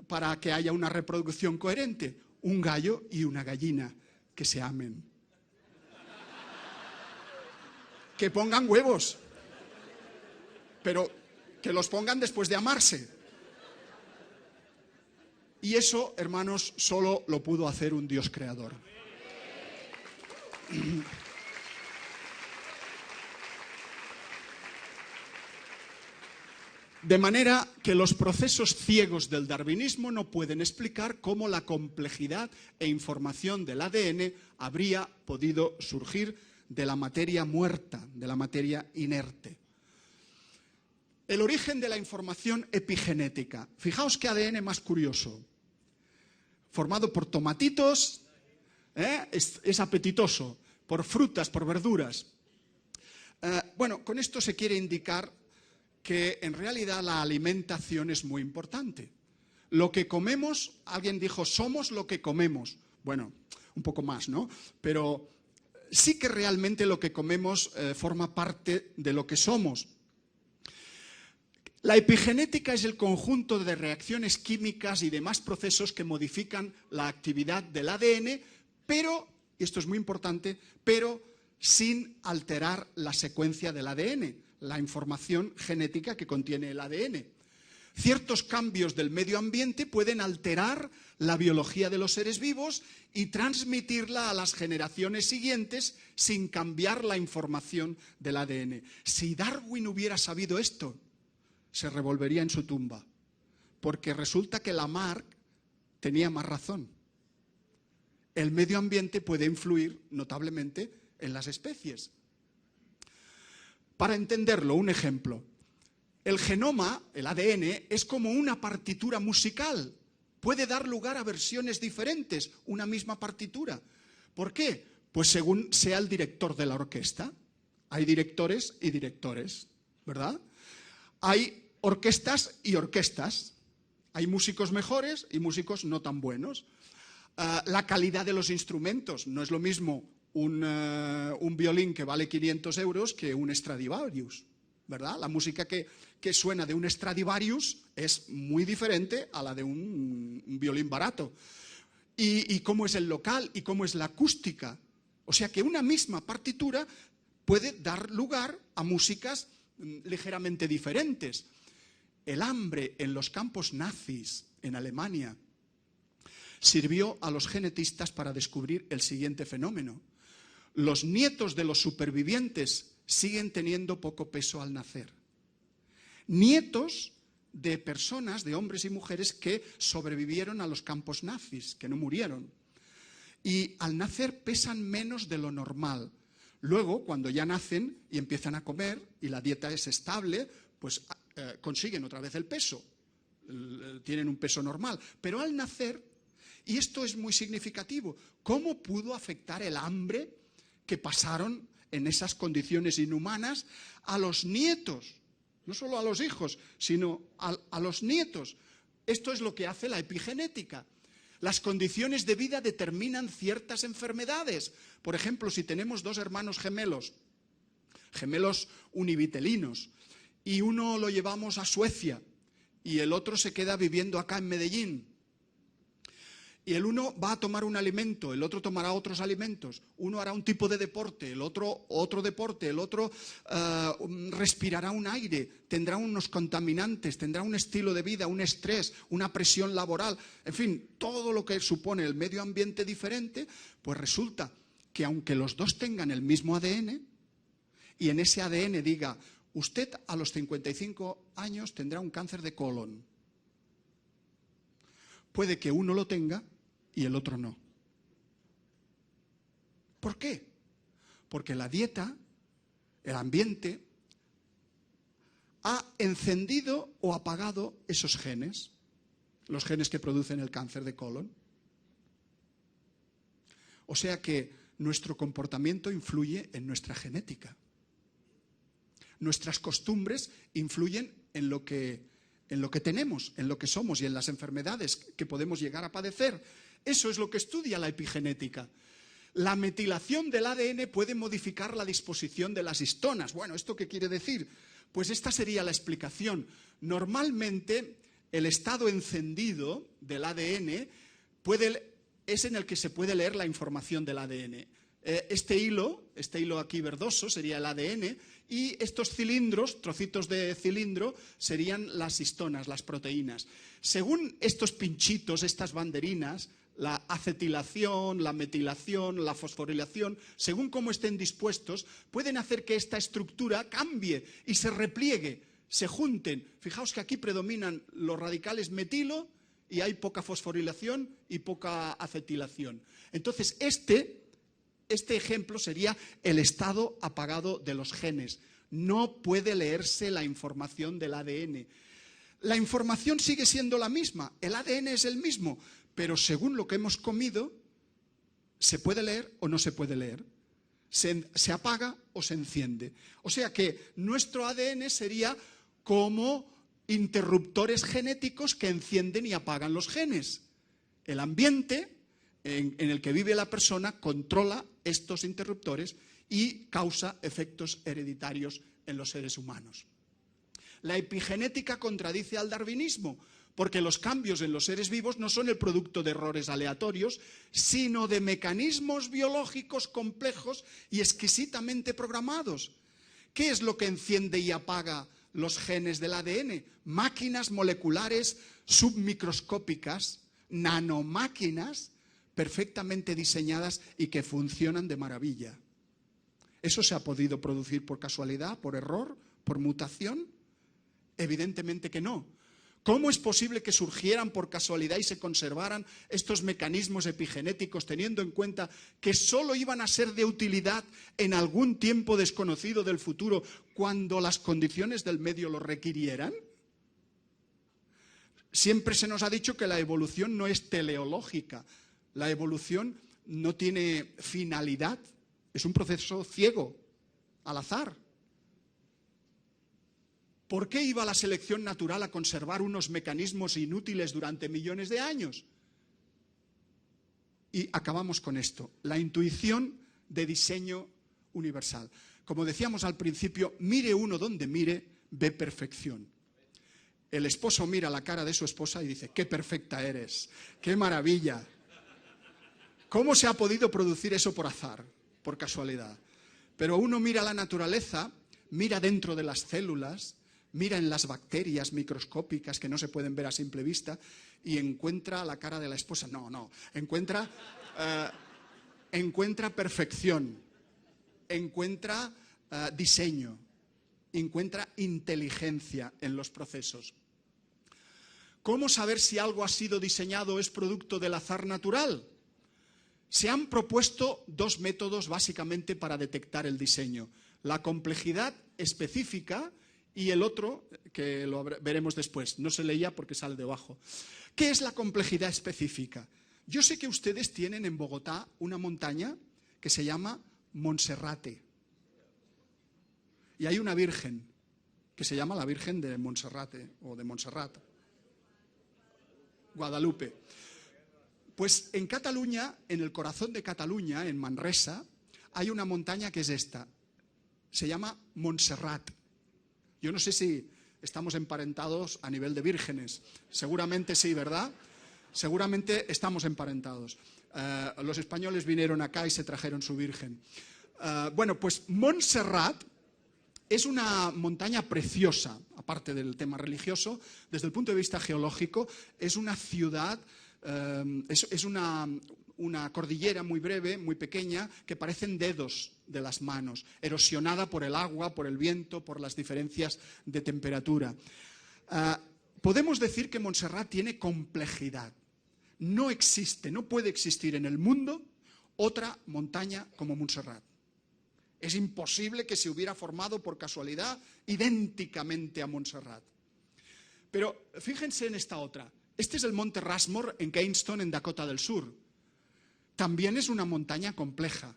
para que haya una reproducción coherente? Un gallo y una gallina que se amen. Que pongan huevos, pero que los pongan después de amarse. Y eso, hermanos, solo lo pudo hacer un Dios creador. De manera que los procesos ciegos del darwinismo no pueden explicar cómo la complejidad e información del ADN habría podido surgir de la materia muerta, de la materia inerte. El origen de la información epigenética. Fijaos qué ADN más curioso. Formado por tomatitos, es apetitoso, por frutas, por verduras. Bueno, con esto se quiere indicar que en realidad la alimentación es muy importante. Lo que comemos, alguien dijo, somos lo que comemos. Bueno, un poco más, ¿no? Pero sí que realmente lo que comemos forma parte de lo que somos. La epigenética es el conjunto de reacciones químicas y demás procesos que modifican la actividad del ADN, pero, y esto es muy importante, pero sin alterar la secuencia del ADN, la información genética que contiene el ADN. Ciertos cambios del medio ambiente pueden alterar la biología de los seres vivos y transmitirla a las generaciones siguientes sin cambiar la información del ADN. Si Darwin hubiera sabido esto, se revolvería en su tumba, porque resulta que Lamarck tenía más razón. El medio ambiente puede influir notablemente en las especies. Para entenderlo, un ejemplo. El genoma, el ADN, es como una partitura musical. Puede dar lugar a versiones diferentes, una misma partitura. ¿Por qué? Pues según sea el director de la orquesta. Hay directores y directores, ¿verdad? Hay orquestas y orquestas. Hay músicos mejores y músicos no tan buenos. La calidad de los instrumentos. No es lo mismo un violín que vale 500 euros que un Stradivarius, ¿verdad? La música que suena de un Stradivarius es muy diferente a la de un violín barato. Y cómo es el local y cómo es la acústica. O sea que una misma partitura puede dar lugar a músicas ligeramente diferentes. El hambre en los campos nazis en Alemania sirvió a los genetistas para descubrir el siguiente fenómeno. Los nietos de los supervivientes siguen teniendo poco peso al nacer. Nietos de personas, de hombres y mujeres que sobrevivieron a los campos nazis, que no murieron. Y al nacer pesan menos de lo normal. Luego, cuando ya nacen y empiezan a comer y la dieta es estable, pues consiguen otra vez el peso. Tienen un peso normal. Pero al nacer, y esto es muy significativo, ¿cómo pudo afectar el hambre que pasaron en esas condiciones inhumanas a los nietos? No solo a los hijos, sino a los nietos. Esto es lo que hace la epigenética. Las condiciones de vida determinan ciertas enfermedades. Por ejemplo, si tenemos dos hermanos gemelos univitelinos, y uno lo llevamos a Suecia y el otro se queda viviendo acá en Medellín, y el uno va a tomar un alimento, el otro tomará otros alimentos, uno hará un tipo de deporte, el otro otro deporte, el otro respirará un aire, tendrá unos contaminantes, tendrá un estilo de vida, un estrés, una presión laboral, en fin, todo lo que supone el medio ambiente diferente, pues resulta que aunque los dos tengan el mismo ADN, y en ese ADN diga, usted a los 55 años tendrá un cáncer de colon, puede que uno lo tenga y el otro no. ¿Por qué? Porque la dieta, el ambiente, ha encendido o apagado esos genes, los genes que producen el cáncer de colon. O sea que nuestro comportamiento influye en nuestra genética. Nuestras costumbres influyen en lo que tenemos, en lo que somos y en las enfermedades que podemos llegar a padecer. Eso es lo que estudia la epigenética. La metilación del ADN puede modificar la disposición de las histonas. Bueno, ¿esto qué quiere decir? Pues esta sería la explicación. Normalmente El estado encendido del ADN es en el que se puede leer la información del ADN. Este hilo aquí verdoso sería el ADN y estos cilindros, trocitos de cilindro, serían las histonas, las proteínas. Según estos pinchitos, estas banderinas, la acetilación, la metilación, la fosforilación, según cómo estén dispuestos, pueden hacer que esta estructura cambie y se repliegue, se junten. Fijaos que aquí predominan los radicales metilo y hay poca fosforilación y poca acetilación. Entonces, este ejemplo sería el estado apagado de los genes. No puede leerse la información del ADN. La información sigue siendo la misma, el ADN es el mismo, pero según lo que hemos comido, se puede leer o no se puede leer. Se apaga o se enciende. O sea que nuestro ADN sería como interruptores genéticos que encienden y apagan los genes. El ambiente en el que vive la persona controla estos interruptores y causa efectos hereditarios en los seres humanos. La epigenética contradice al darwinismo, porque los cambios en los seres vivos no son el producto de errores aleatorios, sino de mecanismos biológicos complejos y exquisitamente programados. ¿Qué es lo que enciende y apaga los genes del ADN? Máquinas moleculares submicroscópicas, nanomáquinas, perfectamente diseñadas y que funcionan de maravilla. ¿Eso se ha podido producir por casualidad, por error, por mutación? Evidentemente que no. ¿Cómo es posible que surgieran por casualidad y se conservaran estos mecanismos epigenéticos teniendo en cuenta que solo iban a ser de utilidad en algún tiempo desconocido del futuro cuando las condiciones del medio lo requirieran? Siempre se nos ha dicho que la evolución no es teleológica. La evolución no tiene finalidad, es un proceso ciego, al azar. ¿Por qué iba la selección natural a conservar unos mecanismos inútiles durante millones de años? Y acabamos con esto, la intuición de diseño universal. Como decíamos al principio, mire uno donde mire, ve perfección. El esposo mira la cara de su esposa y dice, ¡qué perfecta eres! ¡Qué maravilla! ¿Cómo se ha podido producir eso por azar, por casualidad? Pero uno mira la naturaleza, mira dentro de las células, mira en las bacterias microscópicas que no se pueden ver a simple vista y encuentra la cara de la esposa. No, encuentra perfección, encuentra diseño, encuentra inteligencia en los procesos. ¿Cómo saber si algo ha sido diseñado o es producto del azar natural? Se han propuesto dos métodos básicamente para detectar el diseño. La complejidad específica y el otro, que lo veremos después, no se leía porque sale debajo. ¿Qué es la complejidad específica? Yo sé que ustedes tienen en Bogotá una montaña que se llama Monserrate. Y hay una virgen que se llama la Virgen de Monserrate o de Montserrat. Guadalupe. Pues en Cataluña, en el corazón de Cataluña, en Manresa, hay una montaña que es esta. Se llama Montserrat. Yo no sé si estamos emparentados a nivel de vírgenes. Seguramente sí, ¿verdad? Seguramente estamos emparentados. Los españoles vinieron acá y se trajeron su virgen. Bueno, pues Montserrat es una montaña preciosa, aparte del tema religioso. Desde el punto de vista geológico, es una ciudad, es una cordillera muy breve, muy pequeña, que parecen dedos de las manos, erosionada por el agua, por el viento, por las diferencias de temperatura. Podemos decir que Montserrat tiene complejidad. No existe, no puede existir en el mundo otra montaña como Montserrat. Es imposible que se hubiera formado por casualidad idénticamente a Montserrat. Pero fíjense en esta otra. Este es el monte Rushmore en Keystone, en Dakota del Sur. También es una montaña compleja.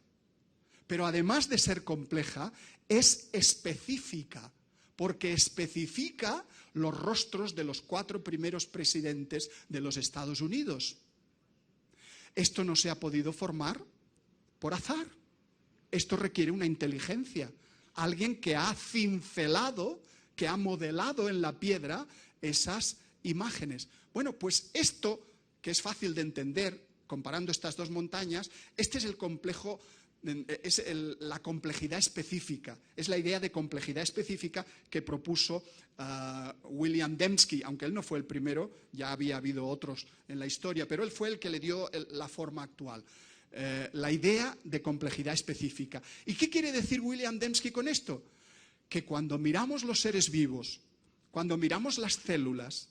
Pero además de ser compleja, es específica, porque especifica los rostros de los 4 primeros presidentes de los Estados Unidos. Esto no se ha podido formar por azar. Esto requiere una inteligencia. Alguien que ha cincelado, que ha modelado en la piedra esas imágenes. Bueno, pues esto, que es fácil de entender, comparando estas dos montañas, este es el complejo, la complejidad específica, es la idea de complejidad específica que propuso William Dembski, aunque él no fue el primero, ya había habido otros en la historia, pero él fue el que le dio la forma actual. La idea de complejidad específica. ¿Y qué quiere decir William Dembski con esto? Que cuando miramos los seres vivos, cuando miramos las células,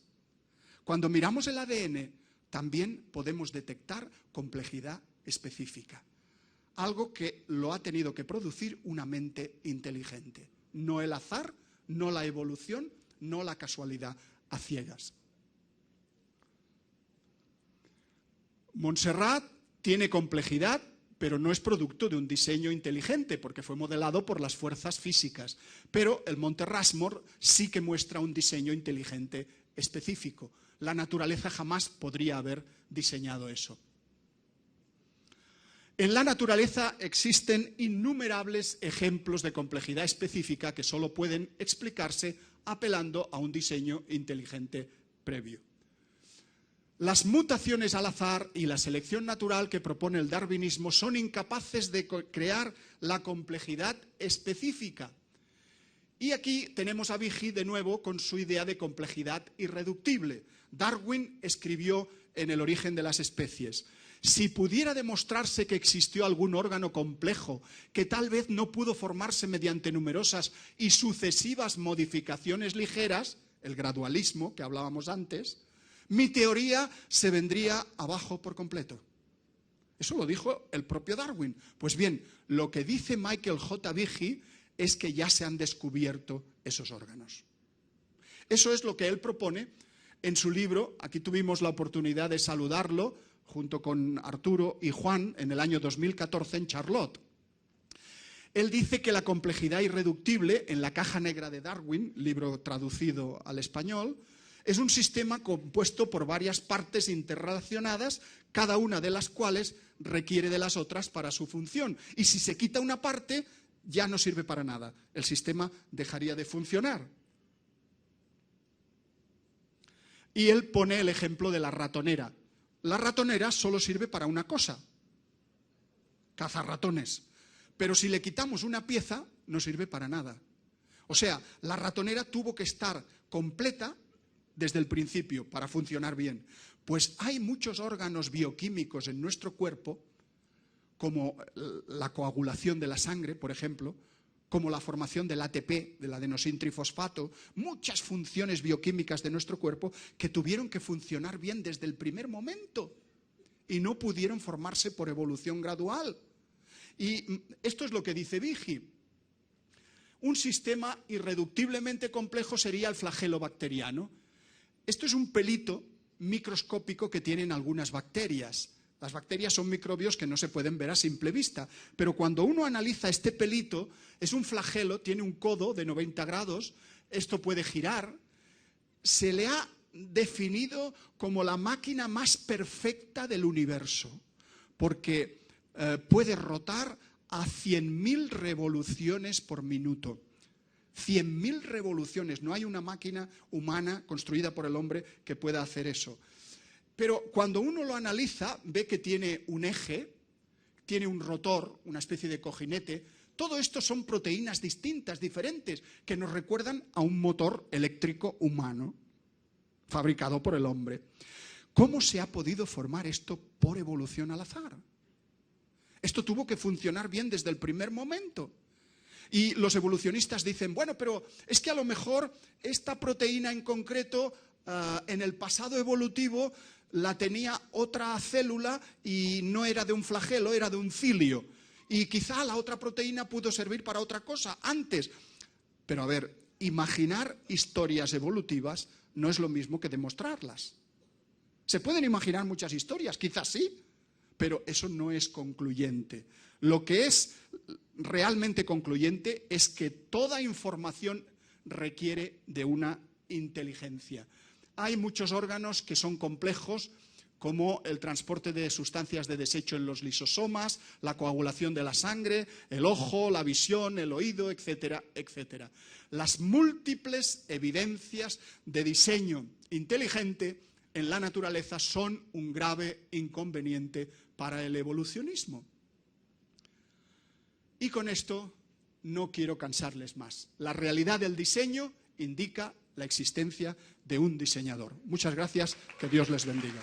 cuando miramos el ADN, también podemos detectar complejidad específica. Algo que lo ha tenido que producir una mente inteligente. No el azar, no la evolución, no la casualidad a ciegas. Montserrat tiene complejidad, pero no es producto de un diseño inteligente, porque fue modelado por las fuerzas físicas. Pero el Monte Rushmore sí que muestra un diseño inteligente específico. La naturaleza jamás podría haber diseñado eso. En la naturaleza existen innumerables ejemplos de complejidad específica que solo pueden explicarse apelando a un diseño inteligente previo. Las mutaciones al azar y la selección natural que propone el darwinismo son incapaces de crear la complejidad específica. Y aquí tenemos a Behe de nuevo con su idea de complejidad irreductible. Darwin escribió en El origen de las especies: si pudiera demostrarse que existió algún órgano complejo que tal vez no pudo formarse mediante numerosas y sucesivas modificaciones ligeras, el gradualismo que hablábamos antes, mi teoría se vendría abajo por completo. Eso lo dijo el propio Darwin. Pues bien, lo que dice Michael J. Behe es que ya se han descubierto esos órganos. Eso es lo que él propone en su libro. Aquí tuvimos la oportunidad de saludarlo junto con Arturo y Juan en el año 2014 en Charlotte. Él dice que la complejidad irreductible en la caja negra de Darwin, libro traducido al español, es un sistema compuesto por varias partes interrelacionadas, cada una de las cuales requiere de las otras para su función. Y si se quita una parte, ya no sirve para nada. El sistema dejaría de funcionar. Y él pone el ejemplo de la ratonera. La ratonera solo sirve para una cosa: cazar ratones. Pero si le quitamos una pieza, no sirve para nada. O sea, la ratonera tuvo que estar completa desde el principio para funcionar bien. Pues hay muchos órganos bioquímicos en nuestro cuerpo, como la coagulación de la sangre, por ejemplo, como la formación del ATP, del adenosintrifosfato, muchas funciones bioquímicas de nuestro cuerpo que tuvieron que funcionar bien desde el primer momento y no pudieron formarse por evolución gradual. Y esto es lo que dice Behe. Un sistema irreductiblemente complejo sería el flagelo bacteriano. Esto es un pelito microscópico que tienen algunas bacterias. Las bacterias son microbios que no se pueden ver a simple vista, pero cuando uno analiza este pelito, es un flagelo, tiene un codo de 90 grados, esto puede girar. Se le ha definido como la máquina más perfecta del universo, porque puede rotar a 100.000 revoluciones por minuto. 100.000 revoluciones. No hay una máquina humana construida por el hombre que pueda hacer eso. Pero cuando uno lo analiza, ve que tiene un eje, tiene un rotor, una especie de cojinete. Todo esto son proteínas distintas, diferentes, que nos recuerdan a un motor eléctrico humano, fabricado por el hombre. ¿Cómo se ha podido formar esto por evolución al azar? Esto tuvo que funcionar bien desde el primer momento. Y los evolucionistas dicen, bueno, pero es que a lo mejor esta proteína en concreto, en el pasado evolutivo, la tenía otra célula y no era de un flagelo, era de un cilio. Y quizá la otra proteína pudo servir para otra cosa antes. Pero a ver, imaginar historias evolutivas no es lo mismo que demostrarlas. Se pueden imaginar muchas historias, quizás sí, pero eso no es concluyente. Lo que es realmente concluyente es que toda información requiere de una inteligencia. Hay muchos órganos que son complejos, como el transporte de sustancias de desecho en los lisosomas, la coagulación de la sangre, el ojo, la visión, el oído, etcétera, etcétera. Las múltiples evidencias de diseño inteligente en la naturaleza son un grave inconveniente para el evolucionismo. Y con esto no quiero cansarles más. La realidad del diseño indica la existencia de un diseñador. Muchas gracias, que Dios les bendiga.